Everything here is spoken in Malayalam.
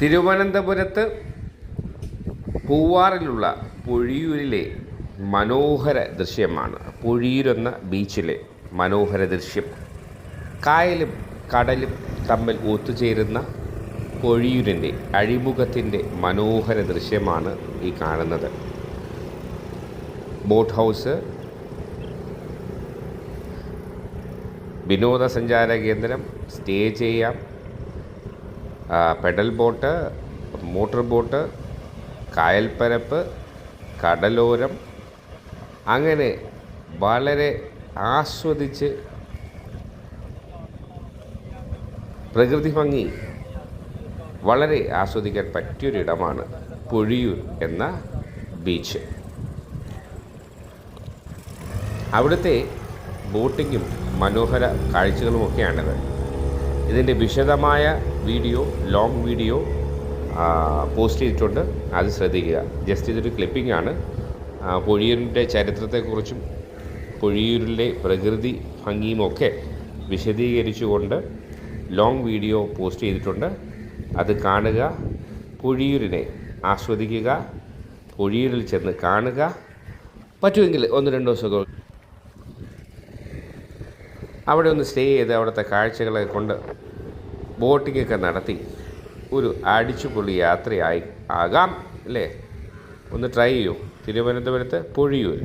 തിരുവനന്തപുരത്ത് പൂവാറിലുള്ള പൊഴിയൂരിലെ മനോഹര ദൃശ്യമാണ്. പൊഴിയൂരെന്ന ബീച്ചിലെ മനോഹര ദൃശ്യം. കായലും കടലും തമ്മിൽ ഒത്തുചേരുന്ന പൊഴിയൂരിൻ്റെ അഴിമുഖത്തിൻ്റെ മനോഹര ദൃശ്യമാണ് ഈ കാണുന്നത്. ബോട്ട് ഹൗസ്, വിനോദസഞ്ചാര കേന്ദ്രം, സ്റ്റേ ചെയ്യാം, പെഡൽ ബോട്ട്, മോട്ടോർ ബോട്ട്, കായൽപ്പരപ്പ്, കടലോരം, അങ്ങനെ വളരെ ആസ്വദിച്ച് പ്രകൃതി ഭംഗി വളരെ ആസ്വദിക്കാൻ പറ്റിയൊരിടമാണ് പൊഴിയൂർ എന്ന ബീച്ച്. അവിടുത്തെ ബോട്ടിങ്ങും മനോഹര കാഴ്ചകളുമൊക്കെയാണിത്. ഇതിൻ്റെ വിശദമായ വീഡിയോ, ലോങ് വീഡിയോ പോസ്റ്റ് ചെയ്തിട്ടുണ്ട്, അത് ശ്രദ്ധിക്കുക. ജസ്റ്റ് ഇതൊരു ക്ലിപ്പിംഗ് ആണ്. പൊഴിയൂരിൻ്റെ ചരിത്രത്തെക്കുറിച്ചും പൊഴിയൂരിലെ പ്രകൃതി ഭംഗിയുമൊക്കെ വിശദീകരിച്ചുകൊണ്ട് ലോങ് വീഡിയോ പോസ്റ്റ് ചെയ്തിട്ടുണ്ട്, അത് കാണുക. പൊഴിയൂരിനെ ആസ്വദിക്കുക, പൊഴിയൂരിൽ ചെന്ന് കാണുക. പറ്റുമെങ്കിൽ 1-2 ദിവസമൊക്കെ അവിടെ ഒന്ന് സ്റ്റേ ചെയ്ത് അവിടുത്തെ കാഴ്ചകളെ കൊണ്ട് ബോട്ടിങ്ങൊക്കെ നടത്തി ഒരു അടിച്ചുപൊളി യാത്രയായി ആകാം അല്ലേ? ഒന്ന് ട്രൈ ചെയ്യൂ. തിരുവനന്തപുരത്ത് പൊഴിയൂർ.